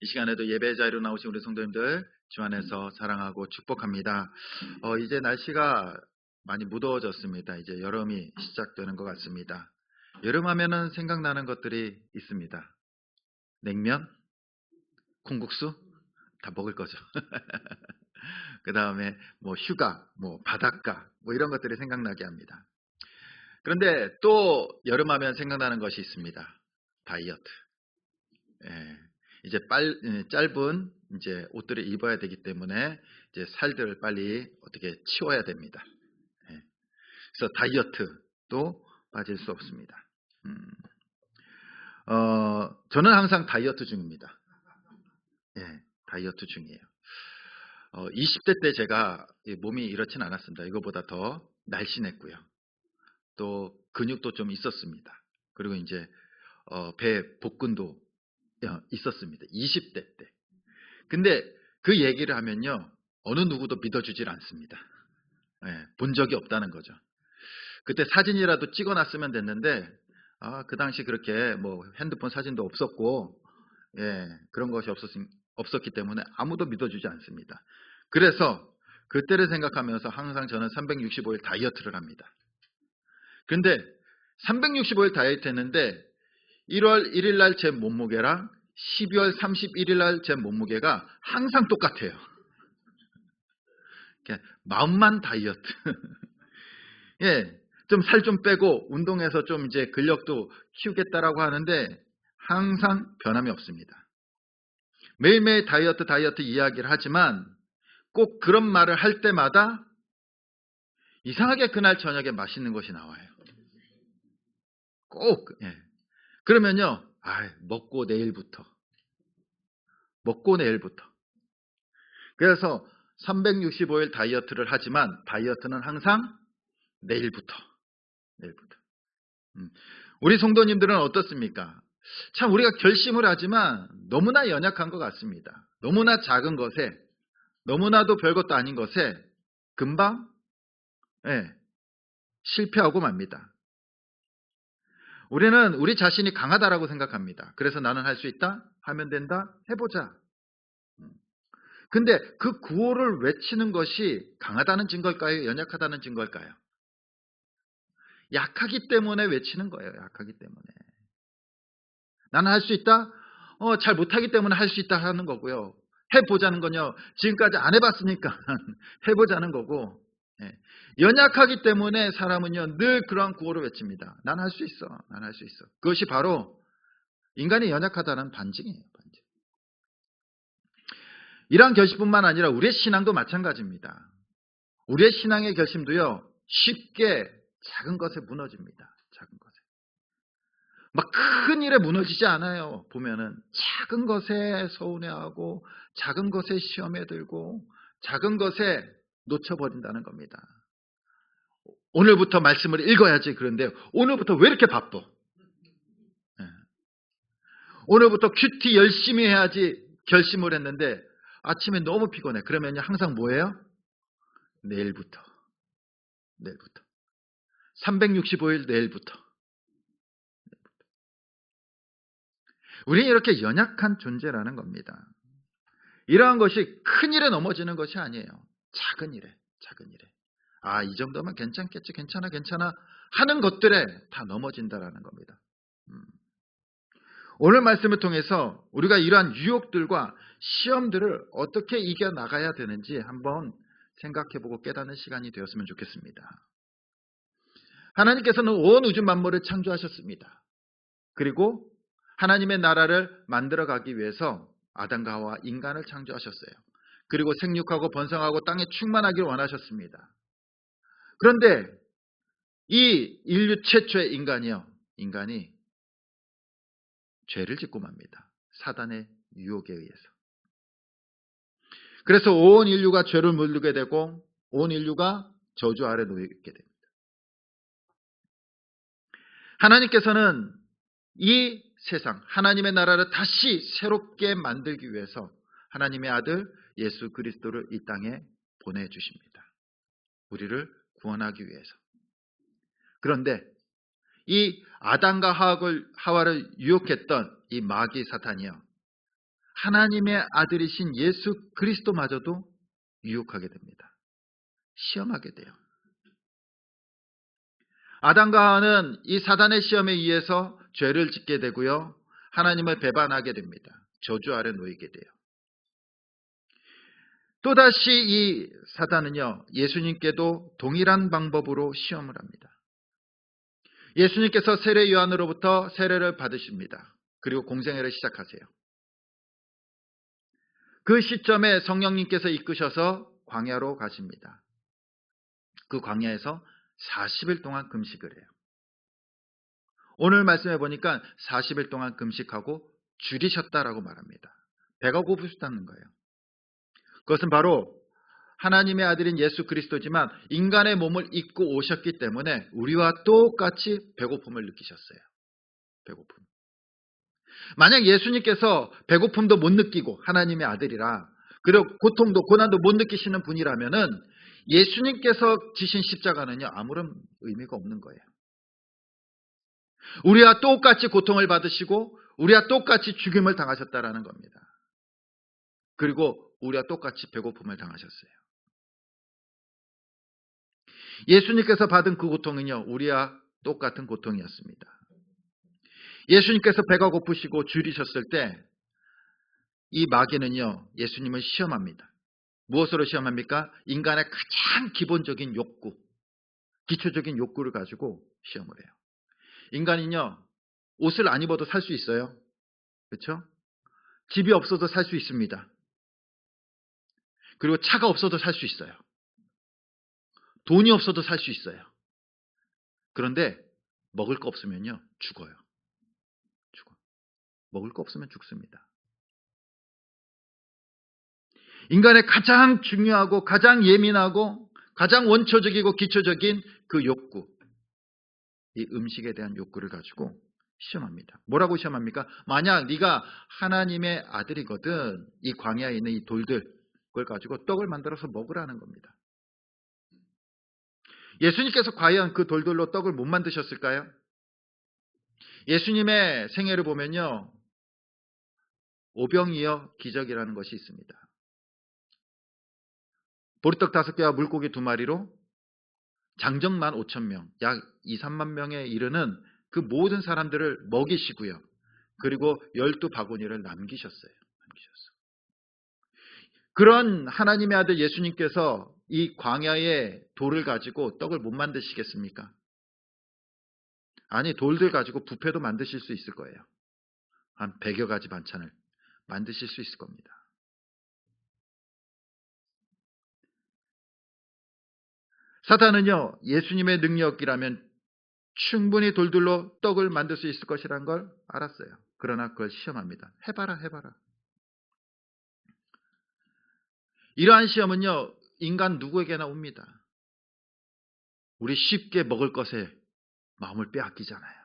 이 시간에도 예배 자리로 나오신 우리 성도님들 주 안에서 사랑하고 축복합니다. 이제 날씨가 많이 무더워졌습니다. 이제 여름이 시작되는 것 같습니다. 여름 하면은 생각나는 것들이 있습니다. 냉면, 콩국수 다 먹을 거죠. 그 다음에 뭐 휴가, 뭐 바닷가, 뭐 이런 것들이 생각나게 합니다. 그런데 또 여름 하면 생각나는 것이 있습니다. 다이어트. 예, 이제 짧은 이제 옷들을 입어야 되기 때문에 이제 살들을 빨리 어떻게 치워야 됩니다. 예, 그래서 다이어트도 빠질 수 없습니다. 저는 항상 다이어트 중입니다. 예, 다이어트 중이에요. 20대 때 제가 몸이 이렇진 않았습니다. 이거보다 더 날씬했고요. 또 근육도 좀 있었습니다. 그리고 이제 배 복근도 있었습니다. 20대 때. 근데 그 얘기를 하면요, 어느 누구도 믿어주질 않습니다. 예, 본 적이 없다는 거죠. 그때 사진이라도 찍어놨으면 됐는데, 그 당시 그렇게 뭐 핸드폰 사진도 없었고, 예, 그런 것이 없었기 때문에 아무도 믿어주지 않습니다. 그래서 그때를 생각하면서 항상 저는 365일 다이어트를 합니다. 근데 365일 다이어트 했는데 1월 1일 날 제 몸무게랑 12월 31일 날 제 몸무게가 항상 똑같아요. 마음만 다이어트. 예, 좀 살 좀 빼고 운동해서 좀 이제 근력도 키우겠다라고 하는데 항상 변함이 없습니다. 매일매일 다이어트 이야기를 하지만 꼭 그런 말을 할 때마다 이상하게 그날 저녁에 맛있는 것이 나와요. 꼭. 예. 그러면요, 먹고 내일부터. 그래서 365일 다이어트를 하지만 다이어트는 항상 내일부터. 우리 성도님들은 어떻습니까? 참 우리가 결심을 하지만 너무나 연약한 것 같습니다. 너무나 작은 것에, 너무나도 별것도 아닌 것에 금방 실패하고 맙니다. 우리는 우리 자신이 강하다라고 생각합니다. 그래서 나는 할 수 있다? 하면 된다? 해보자. 근데 그 구호를 외치는 것이 강하다는 증거일까요? 연약하다는 증거일까요? 약하기 때문에 외치는 거예요. 약하기 때문에. 나는 할 수 있다? 잘 못하기 때문에 할 수 있다 하는 거고요. 해보자는 건요, 지금까지 안 해봤으니까 해보자는 거고, 연약하기 때문에 사람은요, 늘 그러한 구호를 외칩니다. 난 할 수 있어. 난 할 수 있어. 그것이 바로 인간이 연약하다는 반증이에요. 반증. 이러한 결심뿐만 아니라 우리의 신앙도 마찬가지입니다. 우리의 신앙의 결심도요, 쉽게 작은 것에 무너집니다. 작은 것에. 막 큰 일에 무너지지 않아요. 보면은 작은 것에 서운해하고 작은 것에 시험에 들고 작은 것에 놓쳐버린다는 겁니다. 오늘부터 말씀을 읽어야지. 그런데 오늘부터 왜 이렇게 바빠? 오늘부터 큐티 열심히 해야지 결심을 했는데 아침에 너무 피곤해. 그러면 항상 뭐예요? 내일부터. 365일 내일부터. 우리는 이렇게 연약한 존재라는 겁니다. 이러한 것이 큰 일에 넘어지는 것이 아니에요. 작은 일에. 이 정도면 괜찮겠지, 괜찮아 하는 것들에 다 넘어진다라는 겁니다. 오늘 말씀을 통해서 우리가 이러한 유혹들과 시험들을 어떻게 이겨나가야 되는지 한번 생각해보고 깨닫는 시간이 되었으면 좋겠습니다. 하나님께서는 온 우주 만물을 창조하셨습니다. 그리고 하나님의 나라를 만들어가기 위해서 아담과 하와 인간을 창조하셨어요. 그리고 생육하고 번성하고 땅에 충만하기를 원하셨습니다. 그런데 이 인류 최초의 인간이 죄를 짓고 맙니다. 사단의 유혹에 의해서. 그래서 온 인류가 죄를 물게 되고 온 인류가 저주 아래 놓이게 됩니다. 하나님께서는 이 세상, 하나님의 나라를 다시 새롭게 만들기 위해서 하나님의 아들 예수 그리스도를 이 땅에 보내주십니다. 우리를 구원하기 위해서. 그런데 이 아담과 하와를 유혹했던 이 마귀 사탄이요, 하나님의 아들이신 예수 그리스도마저도 유혹하게 됩니다. 시험하게 돼요. 아담과 하와는 이 사단의 시험에 의해서 죄를 짓게 되고요. 하나님을 배반하게 됩니다. 저주 아래 놓이게 돼요. 또다시 이 사단은요, 예수님께도 동일한 방법으로 시험을 합니다. 예수님께서 세례 요한으로부터 세례를 받으십니다. 그리고 공생애를 시작하세요. 그 시점에 성령님께서 이끄셔서 광야로 가십니다. 그 광야에서 40일 동안 금식을 해요. 오늘 말씀해 보니까 40일 동안 금식하고 줄이셨다라고 말합니다. 배가 고프셨다는 거예요. 그것은 바로 하나님의 아들인 예수 그리스도지만 인간의 몸을 입고 오셨기 때문에 우리와 똑같이 배고픔을 느끼셨어요. 배고픔. 만약 예수님께서 배고픔도 못 느끼고 하나님의 아들이라 그리고 고통도 고난도 못 느끼시는 분이라면은 예수님께서 지신 십자가는요 아무런 의미가 없는 거예요. 우리와 똑같이 고통을 받으시고 우리와 똑같이 죽임을 당하셨다라는 겁니다. 그리고 우리와 똑같이 배고픔을 당하셨어요. 예수님께서 받은 그 고통은요 우리와 똑같은 고통이었습니다. 예수님께서 배가 고프시고 줄이셨을 때 이 마귀는요 예수님을 시험합니다. 무엇으로 시험합니까? 인간의 가장 기본적인 욕구, 기초적인 욕구를 가지고 시험을 해요. 인간은요 옷을 안 입어도 살 수 있어요. 그렇죠? 집이 없어도 살 수 있습니다. 그리고 차가 없어도 살 수 있어요. 돈이 없어도 살 수 있어요. 그런데 먹을 거 없으면요 죽어요. 죽어. 먹을 거 없으면 죽습니다. 인간의 가장 중요하고 가장 예민하고 가장 원초적이고 기초적인 그 욕구, 이 음식에 대한 욕구를 가지고 시험합니다. 뭐라고 시험합니까? 만약 네가 하나님의 아들이거든 이 광야에 있는 이 돌들 그걸 가지고 떡을 만들어서 먹으라는 겁니다. 예수님께서 과연 그 돌들로 떡을 못 만드셨을까요? 예수님의 생애를 보면요 오병이어 기적이라는 것이 있습니다. 보리떡 5개와 물고기 2마리로 장정만 5,000명, 약 2, 3만 명에 이르는 그 모든 사람들을 먹이시고요. 그리고 12바구니를 남기셨어요. 그런 하나님의 아들 예수님께서 이 광야의 돌을 가지고 떡을 못 만드시겠습니까? 아니 돌들 가지고 뷔페도 만드실 수 있을 거예요. 한 100여 가지 반찬을 만드실 수 있을 겁니다. 사단은요 예수님의 능력이라면 충분히 돌들로 떡을 만들 수 있을 것이라는 걸 알았어요. 그러나 그걸 시험합니다. 해봐라. 이러한 시험은요 인간 누구에게나 옵니다. 우리 쉽게 먹을 것에 마음을 빼앗기잖아요.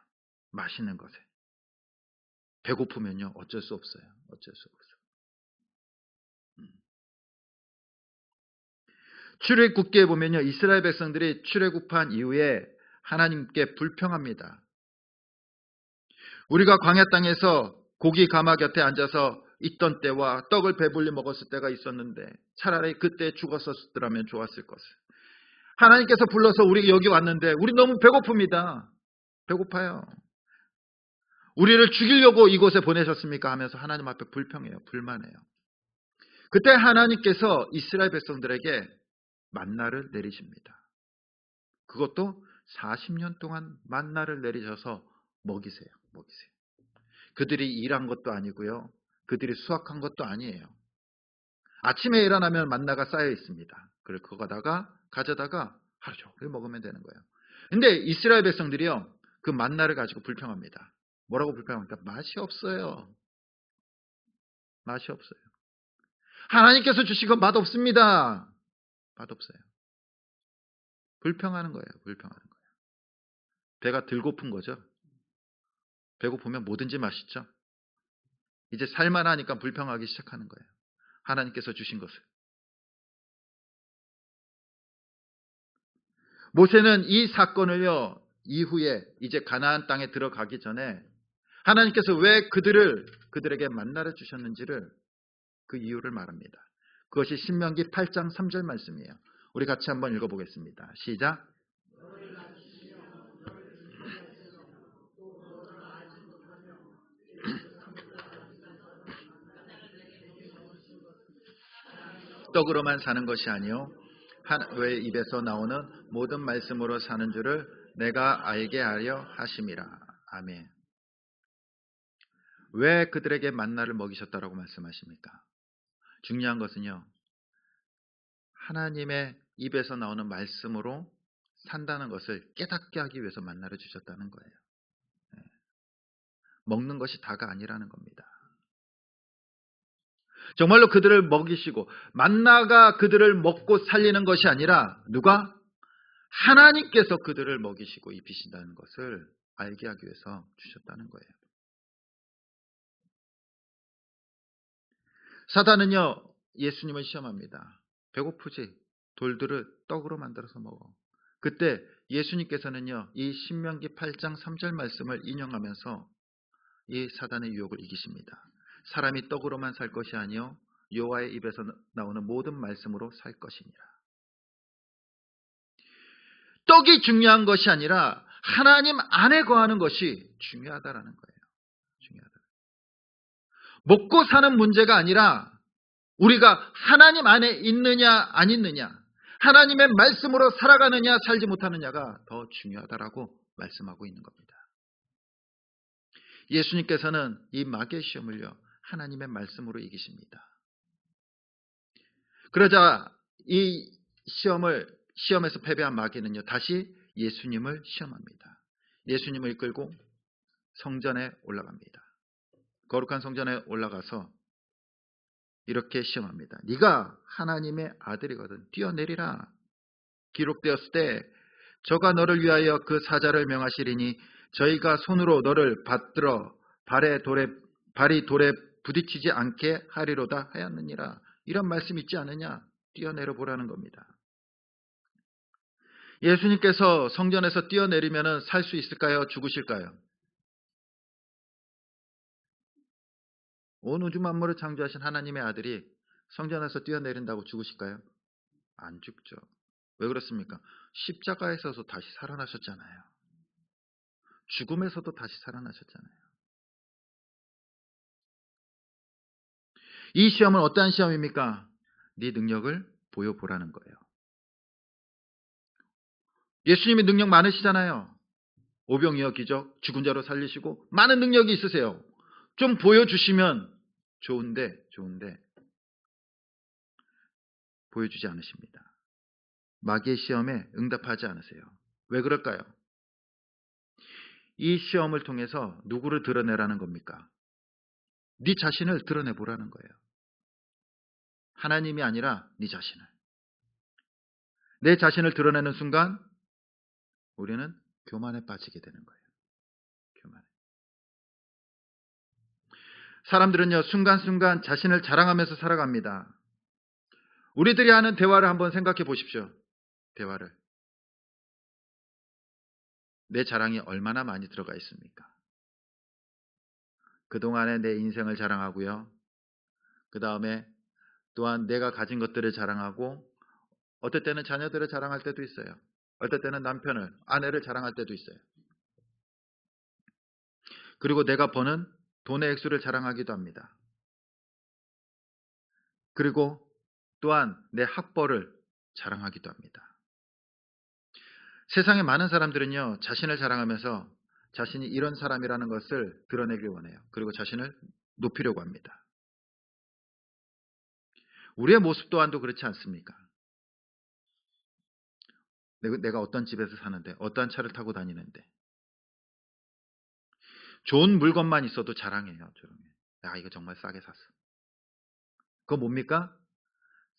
맛있는 것에. 배고프면요 어쩔 수 없어요. 출애굽기에 보면요 이스라엘 백성들이 출애굽한 이후에 하나님께 불평합니다. 우리가 광야 땅에서 고기 가마 곁에 앉아서 있던 때와 떡을 배불리 먹었을 때가 있었는데 차라리 그때 죽었었더라면 좋았을 것을. 하나님께서 불러서 우리 여기 왔는데 우리 너무 배고픕니다. 배고파요. 우리를 죽이려고 이곳에 보내셨습니까? 하면서 하나님 앞에 불평해요. 불만해요. 그때 하나님께서 이스라엘 백성들에게 만나를 내리십니다. 그것도 40년 동안 만나를 내리셔서 먹이세요. 그들이 일한 것도 아니고요. 그들이 수확한 것도 아니에요. 아침에 일어나면 만나가 쌓여 있습니다. 그걸 그거다가 가져다가 하루 종일 먹으면 되는 거예요. 근데 이스라엘 백성들이요. 그 만나를 가지고 불평합니다. 뭐라고 불평합니까? 맛이 없어요. 하나님께서 주신 건 맛없습니다. 맛없어요. 불평하는 거예요. 배가 덜 고픈 거죠. 배고프면 뭐든지 맛있죠. 이제 살만하니까 불평하기 시작하는 거예요. 하나님께서 주신 것을. 모세는 이 사건을요. 이후에 이제 가나안 땅에 들어가기 전에 하나님께서 왜 그들에게 만나를 주셨는지를 그 이유를 말합니다. 그것이 신명기 8장 3절 말씀이에요. 우리 같이 한번 읽어보겠습니다. 시작. 떡으로만 사는 것이 아니요 하나님의 입에서 나오는 모든 말씀으로 사는 줄을 내가 알게 하려 하심이라. 아멘. 왜 그들에게 만나를 먹이셨다라고 말씀하십니까? 중요한 것은요, 하나님의 입에서 나오는 말씀으로 산다는 것을 깨닫게 하기 위해서 만나를 주셨다는 거예요. 먹는 것이 다가 아니라는 겁니다. 정말로 그들을 먹이시고 만나가 그들을 먹고 살리는 것이 아니라 누가? 하나님께서 그들을 먹이시고 입히신다는 것을 알게 하기 위해서 주셨다는 거예요. 사단은요, 예수님을 시험합니다. 배고프지? 돌들을 떡으로 만들어서 먹어. 그때 예수님께서는요, 이 신명기 8장 3절 말씀을 인용하면서 이 사단의 유혹을 이기십니다. 사람이 떡으로만 살 것이 아니요 여호와의 입에서 나오는 모든 말씀으로 살 것이니라. 떡이 중요한 것이 아니라 하나님 안에 거하는 것이 중요하다라는 거예요. 중요하다. 먹고 사는 문제가 아니라 우리가 하나님 안에 있느냐 안 있느냐, 하나님의 말씀으로 살아가느냐 살지 못하느냐가 더 중요하다라고 말씀하고 있는 겁니다. 예수님께서는 이 마귀의 시험을요, 하나님의 말씀으로 이기십니다. 그러자 이 시험에서 패배한 마귀는요, 다시 예수님을 시험합니다. 예수님을 이끌고 성전에 올라갑니다. 거룩한 성전에 올라가서 이렇게 시험합니다. 네가 하나님의 아들이거든 뛰어내리라. 기록되었을 때 저가 너를 위하여 그 사자를 명하시리니 저희가 손으로 너를 받들어 발이 돌에 부딪히지 않게 하리로다 하였느니라. 이런 말씀 있지 않느냐? 뛰어내려 보라는 겁니다. 예수님께서 성전에서 뛰어내리면 살 수 있을까요? 죽으실까요? 온 우주 만물을 창조하신 하나님의 아들이 성전에서 뛰어내린다고 죽으실까요? 안 죽죠. 왜 그렇습니까? 십자가에서도 다시 살아나셨잖아요. 죽음에서도 다시 살아나셨잖아요. 이 시험은 어떠한 시험입니까? 네 능력을 보여보라는 거예요. 예수님이 능력 많으시잖아요. 오병이어 기적, 죽은 자로 살리시고 많은 능력이 있으세요. 좀 보여주시면 좋은데 보여주지 않으십니다. 마귀의 시험에 응답하지 않으세요. 왜 그럴까요? 이 시험을 통해서 누구를 드러내라는 겁니까? 네 자신을 드러내보라는 거예요. 하나님이 아니라 네 자신을. 내 자신을 드러내는 순간 우리는 교만에 빠지게 되는 거예요. 교만에. 사람들은요, 순간순간 자신을 자랑하면서 살아갑니다. 우리들이 하는 대화를 한번 생각해 보십시오. 대화를. 내 자랑이 얼마나 많이 들어가 있습니까? 그동안에 내 인생을 자랑하고요. 그 다음에 또한 내가 가진 것들을 자랑하고, 어떨 때는 자녀들을 자랑할 때도 있어요. 어떨 때는 남편을, 아내를 자랑할 때도 있어요. 그리고 내가 버는 돈의 액수를 자랑하기도 합니다. 그리고 또한 내 학벌을 자랑하기도 합니다. 세상의 많은 사람들은요, 자신을 자랑하면서 자신이 이런 사람이라는 것을 드러내길 원해요. 그리고 자신을 높이려고 합니다. 우리의 모습 또한도 그렇지 않습니까? 내가 어떤 집에서 사는데, 어떠한 차를 타고 다니는데, 좋은 물건만 있어도 자랑해요. 야, 이거 정말 싸게 샀어. 그거 뭡니까?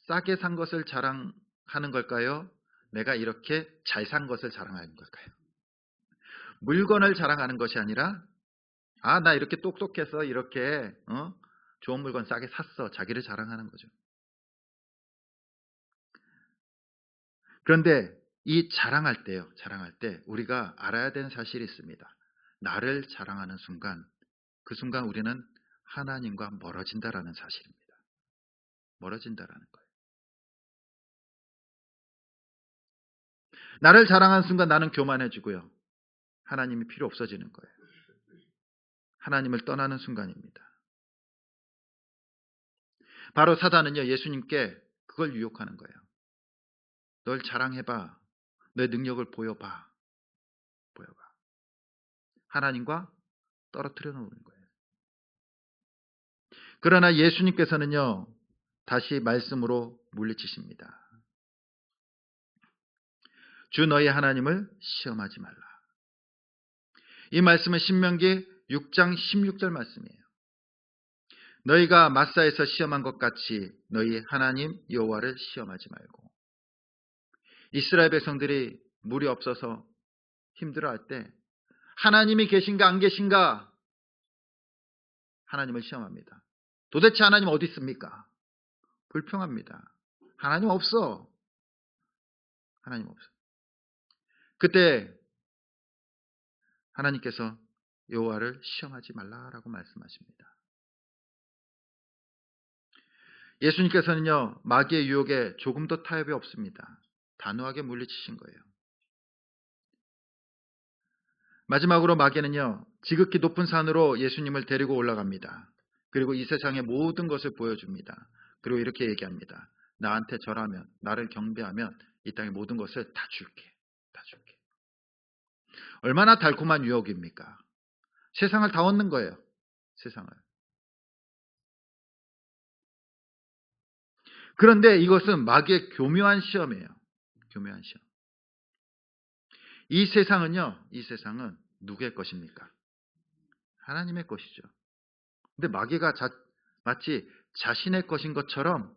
싸게 산 것을 자랑하는 걸까요? 내가 이렇게 잘 산 것을 자랑하는 걸까요? 물건을 자랑하는 것이 아니라, 나 이렇게 똑똑해서 이렇게 좋은 물건 싸게 샀어. 자기를 자랑하는 거죠. 그런데 이 자랑할 때 우리가 알아야 되는 사실이 있습니다. 나를 자랑하는 순간, 그 순간 우리는 하나님과 멀어진다라는 사실입니다. 멀어진다라는 거예요. 나를 자랑하는 순간 나는 교만해지고요. 하나님이 필요 없어지는 거예요. 하나님을 떠나는 순간입니다. 바로 사단은요, 예수님께 그걸 유혹하는 거예요. 널 자랑해봐. 내 능력을 보여봐. 보여봐. 하나님과 떨어뜨려 놓는 거예요. 그러나 예수님께서는요, 다시 말씀으로 물리치십니다. 주 너희 하나님을 시험하지 말라. 이 말씀은 신명기 6장 16절 말씀이에요. 너희가 마사에서 시험한 것 같이 너희 하나님 여호와를 시험하지 말고. 이스라엘 백성들이 물이 없어서 힘들어할 때 하나님이 계신가 안 계신가 하나님을 시험합니다. 도대체 하나님 어디 있습니까? 불평합니다. 하나님 없어. 하나님 없어. 그때 하나님께서 여호와를 시험하지 말라라고 말씀하십니다. 예수님께서는요, 마귀의 유혹에 조금도 타협이 없습니다. 단호하게 물리치신 거예요. 마지막으로 마귀는요, 지극히 높은 산으로 예수님을 데리고 올라갑니다. 그리고 이 세상의 모든 것을 보여줍니다. 그리고 이렇게 얘기합니다. 나한테 절하면, 나를 경배하면 이 땅의 모든 것을 다 줄게. 다 줄게. 얼마나 달콤한 유혹입니까? 세상을 다 얻는 거예요. 세상을. 그런데 이것은 마귀의 교묘한 시험이에요. 교묘한 시험. 이 세상은 누구의 것입니까? 하나님의 것이죠. 근데 마귀가 마치 자신의 것인 것처럼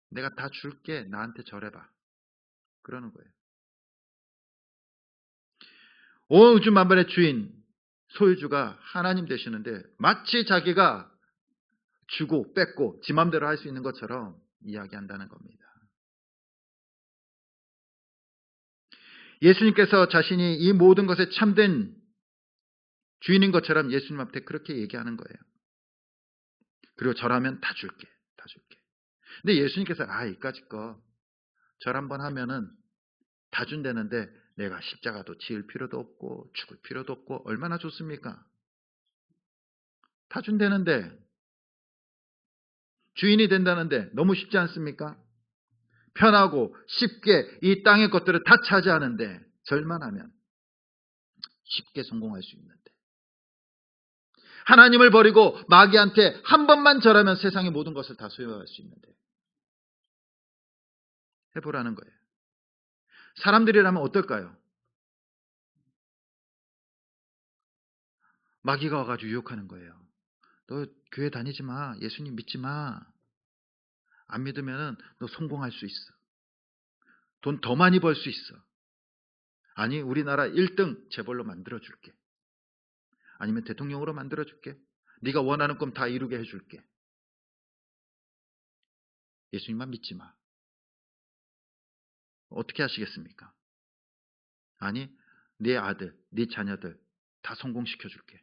내가 다 줄게, 나한테 절해봐. 그러는 거예요. 온 우주 만물의 주인, 소유주가 하나님 되시는데 마치 자기가 주고 뺏고 지 맘대로 할 수 있는 것처럼 이야기한다는 겁니다. 예수님께서 자신이 이 모든 것에 참된 주인인 것처럼 예수님 앞에 그렇게 얘기하는 거예요. 그리고 절하면 다 줄게. 다 줄게. 근데 예수님께서 이까짓 거 절 한번 하면은 다 준다는데 내가 십자가도 지을 필요도 없고 죽을 필요도 없고 얼마나 좋습니까? 다 준다는데 주인이 된다는데 너무 쉽지 않습니까? 편하고 쉽게 이 땅의 것들을 다 차지하는데 절만 하면 쉽게 성공할 수 있는데 하나님을 버리고 마귀한테 한 번만 절하면 세상의 모든 것을 다 소유할 수 있는데 해보라는 거예요. 사람들이라면 어떨까요? 마귀가 와가지고 유혹하는 거예요. 너 교회 다니지 마. 예수님 믿지 마. 안 믿으면 너 성공할 수 있어. 돈 더 많이 벌 수 있어. 아니 우리나라 1등 재벌로 만들어줄게. 아니면 대통령으로 만들어줄게. 네가 원하는 꿈 다 이루게 해줄게. 예수님만 믿지 마. 어떻게 하시겠습니까? 아니 네 아들, 네 자녀들 다 성공시켜줄게.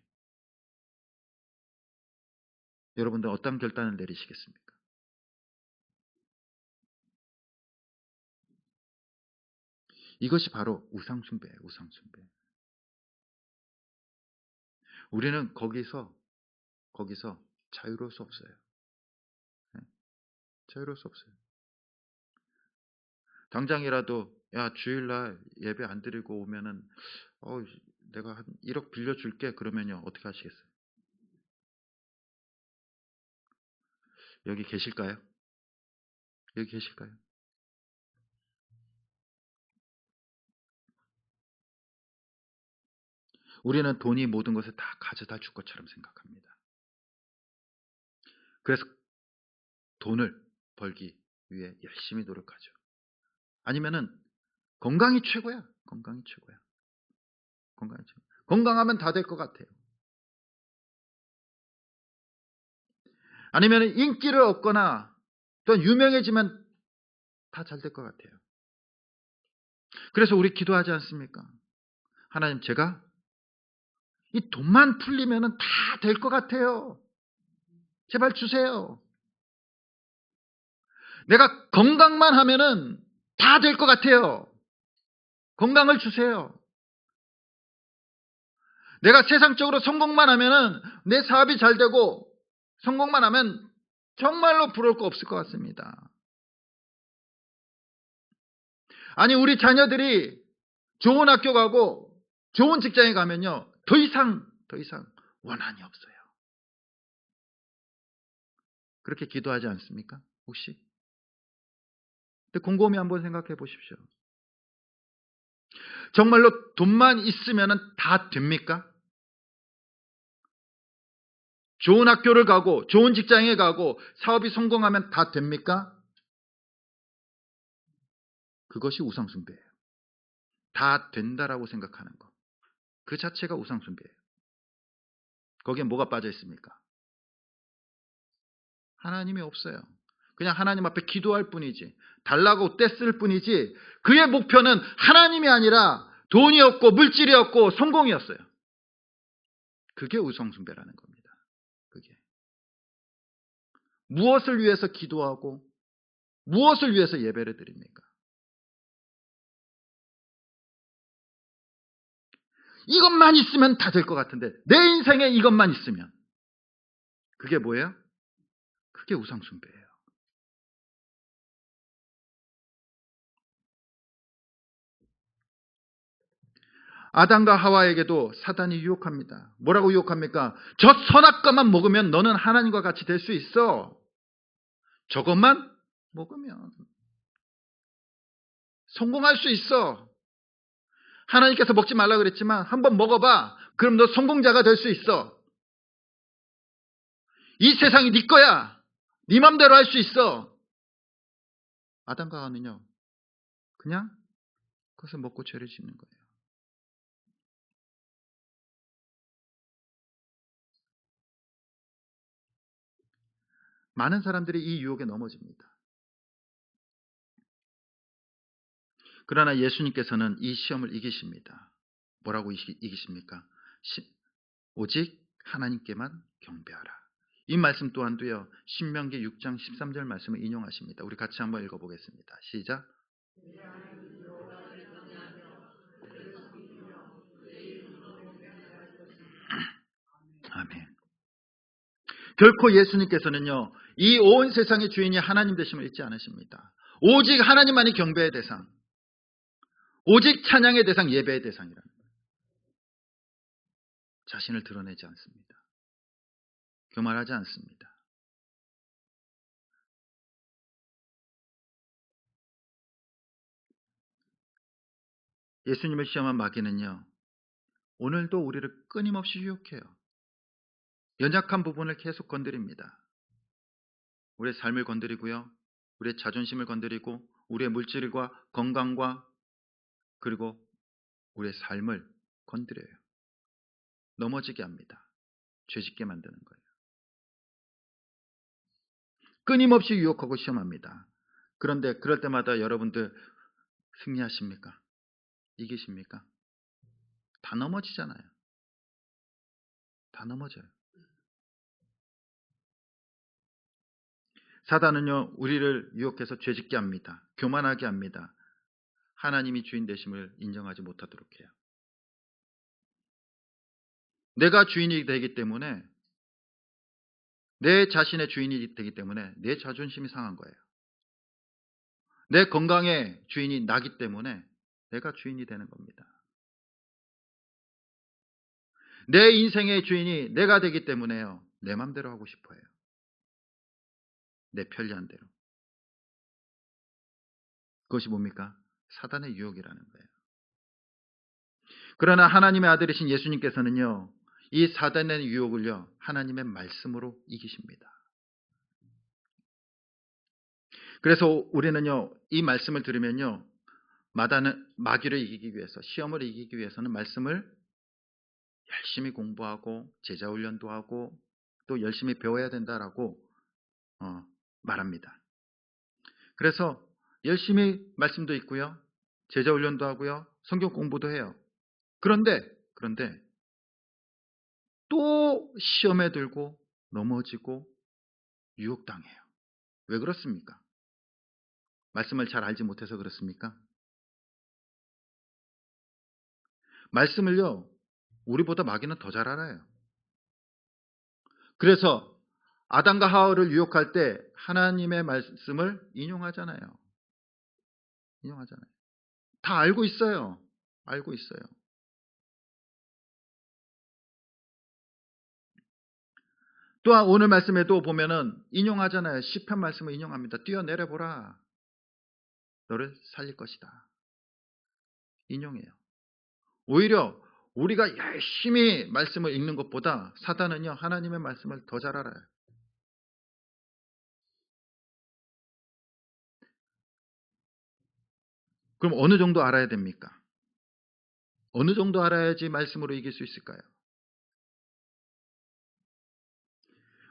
여러분들 어떤 결단을 내리시겠습니까? 이것이 바로 우상숭배예요. 우상숭배. 우리는 거기서 자유로울 수 없어요. 네? 자유로울 수 없어요. 당장이라도 야 주일날 예배 안 드리고 오면은 내가 한 1억 빌려줄게. 그러면요 어떻게 하시겠어요? 여기 계실까요? 여기 계실까요? 우리는 돈이 모든 것을 다 가져다 줄 것처럼 생각합니다. 그래서 돈을 벌기 위해 열심히 노력하죠. 아니면은 건강이 최고야. 건강이 최고야. 건강이 최고. 건강하면 다 될 것 같아요. 아니면 인기를 얻거나 또 유명해지면 다 잘 될 것 같아요. 그래서 우리 기도하지 않습니까? 하나님 제가 이 돈만 풀리면 다 될 것 같아요. 제발 주세요. 내가 건강만 하면은 다 될 것 같아요. 건강을 주세요. 내가 세상적으로 성공만 하면은 내 사업이 잘 되고 성공만 하면 정말로 부러울 거 없을 것 같습니다. 아니, 우리 자녀들이 좋은 학교 가고 좋은 직장에 가면요, 더 이상 원한이 없어요. 그렇게 기도하지 않습니까? 혹시? 근데 곰곰이 한번 생각해 보십시오. 정말로 돈만 있으면 다 됩니까? 좋은 학교를 가고 좋은 직장에 가고 사업이 성공하면 다 됩니까? 그것이 우상숭배예요. 다 된다라고 생각하는 것. 그 자체가 우상숭배예요. 거기에 뭐가 빠져 있습니까? 하나님이 없어요. 그냥 하나님 앞에 기도할 뿐이지, 달라고 떼쓸 뿐이지, 그의 목표는 하나님이 아니라 돈이었고 물질이었고 성공이었어요. 그게 우상숭배라는 겁니다. 그게. 무엇을 위해서 기도하고 무엇을 위해서 예배를 드립니까? 이것만 있으면 다 될 것 같은데, 내 인생에 이것만 있으면. 그게 뭐예요? 그게 우상숭배예요. 아담과 하와에게도 사단이 유혹합니다. 뭐라고 유혹합니까? 저 선악과만 먹으면 너는 하나님과 같이 될 수 있어. 저것만 먹으면 성공할 수 있어. 하나님께서 먹지 말라 그랬지만 한번 먹어봐. 그럼 너 성공자가 될 수 있어. 이 세상이 네 거야. 네 맘대로 할 수 있어. 아담과 하와는요, 그냥 그것을 먹고 죄를 짓는 거예요. 많은 사람들이 이 유혹에 넘어집니다. 그러나 예수님께서는 이 시험을 이기십니다. 뭐라고 이기십니까? 오직 하나님께만 경배하라. 이 말씀 또한도요, 신명기 6장 13절 말씀을 인용하십니다. 우리 같이 한번 읽어보겠습니다. 시작. 아멘. 결코 예수님께서는요, 이 온 세상의 주인이 하나님 되심을 잊지 않으십니다. 오직 하나님만이 경배의 대상, 오직 찬양의 대상, 예배의 대상이라는 거예요. 자신을 드러내지 않습니다. 교만하지 않습니다. 예수님을 시험한 마귀는요, 오늘도 우리를 끊임없이 유혹해요. 연약한 부분을 계속 건드립니다. 우리의 삶을 건드리고요, 우리의 자존심을 건드리고, 우리의 물질과 건강과, 그리고 우리의 삶을 건드려요. 넘어지게 합니다. 죄짓게 만드는 거예요. 끊임없이 유혹하고 시험합니다. 그런데 그럴 때마다 여러분들 승리하십니까? 이기십니까? 다 넘어지잖아요. 다 넘어져요. 사단은요, 우리를 유혹해서 죄짓게 합니다. 교만하게 합니다. 하나님이 주인 되심을 인정하지 못하도록 해요. 내가 주인이 되기 때문에, 내 자신의 주인이 되기 때문에 내 자존심이 상한 거예요. 내 건강의 주인이 나기 때문에 내가 주인이 되는 겁니다. 내 인생의 주인이 내가 되기 때문에요, 내 맘대로 하고 싶어요. 내 편리한 대로. 그것이 뭡니까? 사단의 유혹이라는 거예요. 그러나 하나님의 아들이신 예수님께서는요, 이 사단의 유혹을요, 하나님의 말씀으로 이기십니다. 그래서 우리는요, 이 말씀을 들으면요, 마귀를 이기기 위해서, 시험을 이기기 위해서는 말씀을 열심히 공부하고 제자 훈련도 하고 또 열심히 배워야 된다라고 말합니다. 그래서 열심히 말씀도 있고요, 제자 훈련도 하고요, 성경 공부도 해요. 그런데 또 시험에 들고 넘어지고 유혹당해요. 왜 그렇습니까? 말씀을 잘 알지 못해서 그렇습니까? 말씀을요, 우리보다 마귀는 더 잘 알아요. 그래서 아담과 하와를 유혹할 때 하나님의 말씀을 인용하잖아요. 인용하잖아요. 다 알고 있어요. 알고 있어요. 또한 오늘 말씀에도 보면은 인용하잖아요. 시편 말씀을 인용합니다. 뛰어내려 보라. 너를 살릴 것이다. 인용해요. 오히려 우리가 열심히 말씀을 읽는 것보다 사단은요, 하나님의 말씀을 더 잘 알아요. 그럼 어느 정도 알아야 됩니까? 어느 정도 알아야지 말씀으로 이길 수 있을까요?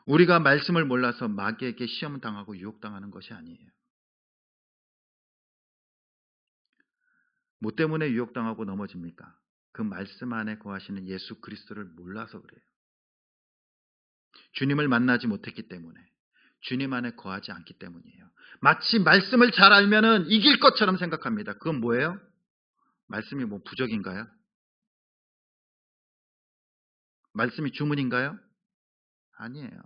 우리가 말씀을 몰라서 마귀에게 시험 당하고 유혹당하는 것이 아니에요. 뭐 때문에 유혹당하고 넘어집니까? 그 말씀 안에 거하시는 예수 그리스도를 몰라서 그래요. 주님을 만나지 못했기 때문에, 주님 안에 거하지 않기 때문이에요. 마치 말씀을 잘 알면은 이길 것처럼 생각합니다. 그건 뭐예요? 말씀이 뭐 부적인가요? 말씀이 주문인가요? 아니에요.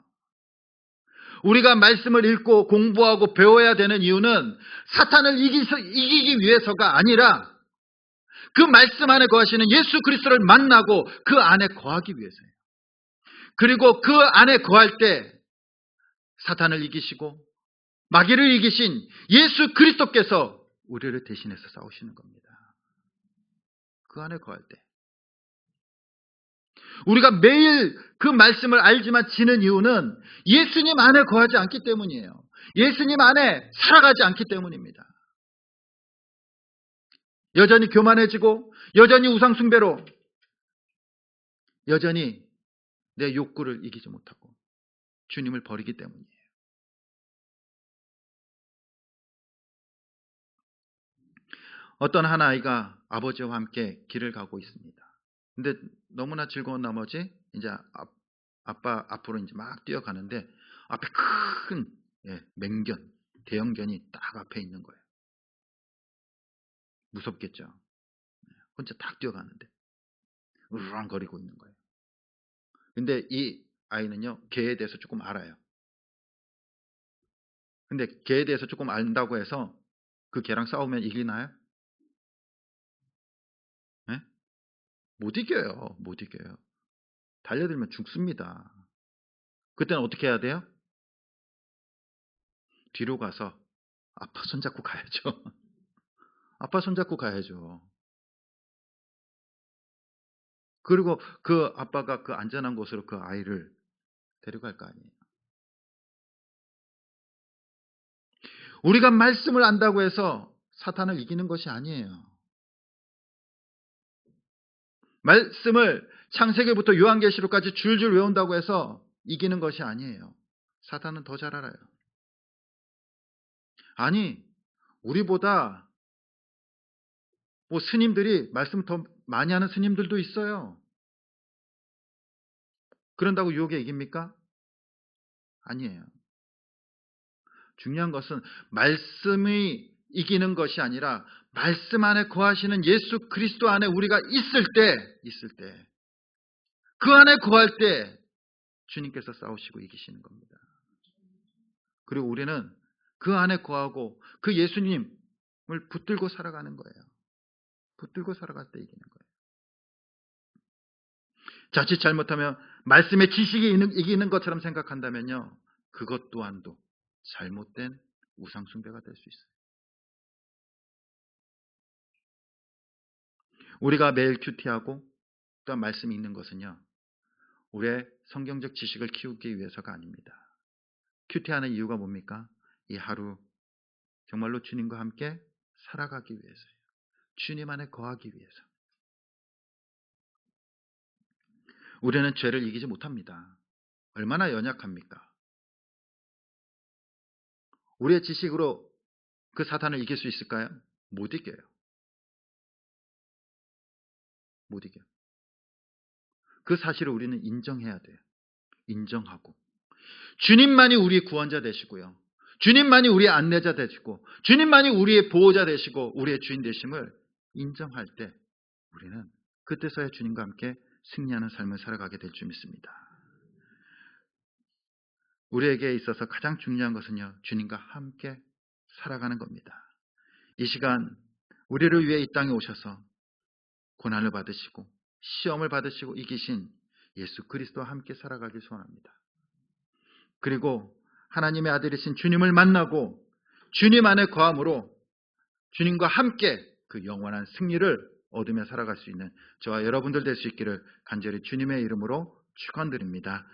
우리가 말씀을 읽고 공부하고 배워야 되는 이유는 사탄을 이기기 위해서가 아니라 그 말씀 안에 거하시는 예수 그리스도를 만나고 그 안에 거하기 위해서예요. 그리고 그 안에 거할 때 사탄을 이기시고 마귀를 이기신 예수 그리스도께서 우리를 대신해서 싸우시는 겁니다. 그 안에 거할 때. 우리가 매일 그 말씀을 알지만 지는 이유는 예수님 안에 거하지 않기 때문이에요. 예수님 안에 살아가지 않기 때문입니다. 여전히 교만해지고 여전히 우상숭배로 여전히 내 욕구를 이기지 못하고 주님을 버리기 때문이에요. 어떤 한 아이가 아버지와 함께 길을 가고 있습니다. 근데 너무나 즐거운 나머지 이제 아빠 앞으로 이제 막 뛰어가는데 앞에 큰 맹견, 대형견이 딱 앞에 있는 거예요. 무섭겠죠. 혼자 딱 뛰어가는데 으르렁거리고 있는 거예요. 근데 이 아이는요, 개에 대해서 조금 알아요. 근데 개에 대해서 조금 안다고 해서 그 개랑 싸우면 이기나요? 네? 못 이겨요. 못 이겨요. 달려들면 죽습니다. 그때는 어떻게 해야 돼요? 뒤로 가서 아빠 손잡고 가야죠. 아빠 손잡고 가야죠. 그리고 그 아빠가 그 안전한 곳으로 그 아이를 데려갈 거 아니에요. 우리가 말씀을 안다고 해서 사탄을 이기는 것이 아니에요. 말씀을 창세기부터 요한계시록까지 줄줄 외운다고 해서 이기는 것이 아니에요. 사탄은 더 잘 알아요. 아니, 우리보다 뭐 스님들이 말씀 더 많이 하는 스님들도 있어요. 그런다고 유혹에 이깁니까? 아니에요. 중요한 것은 말씀이 이기는 것이 아니라 말씀 안에 거하시는 예수 그리스도 안에 우리가 있을 때, 그 안에 거할 때 주님께서 싸우시고 이기시는 겁니다. 그리고 우리는 그 안에 거하고 그 예수님을 붙들고 살아가는 거예요. 붙들고 살아갈 때 이기는 거예요. 자칫 잘못하면 말씀의 지식이 이기는 것처럼 생각한다면요, 그것 또한도 잘못된 우상숭배가 될 수 있어요. 우리가 매일 큐티하고 또 말씀 읽는 것은요, 우리의 성경적 지식을 키우기 위해서가 아닙니다. 큐티하는 이유가 뭡니까? 이 하루 정말로 주님과 함께 살아가기 위해서예요. 주님 안에 거하기 위해서. 우리는 죄를 이기지 못합니다. 얼마나 연약합니까? 우리의 지식으로 그 사탄을 이길 수 있을까요? 못 이겨요. 못 이겨요. 그 사실을 우리는 인정해야 돼요. 인정하고. 주님만이 우리의 구원자 되시고요. 주님만이 우리의 안내자 되시고 주님만이 우리의 보호자 되시고 우리의 주인 되심을 인정할 때 우리는 그때서야 주님과 함께 승리하는 삶을 살아가게 될 줄 믿습니다. 우리에게 있어서 가장 중요한 것은요, 주님과 함께 살아가는 겁니다. 이 시간 우리를 위해 이 땅에 오셔서 고난을 받으시고 시험을 받으시고 이기신 예수 그리스도와 함께 살아가길 소원합니다. 그리고 하나님의 아들이신 주님을 만나고 주님 안에 거함으로 주님과 함께 그 영원한 승리를 얻으며 살아갈 수 있는 저와 여러분들 될 수 있기를 간절히 주님의 이름으로 축원드립니다.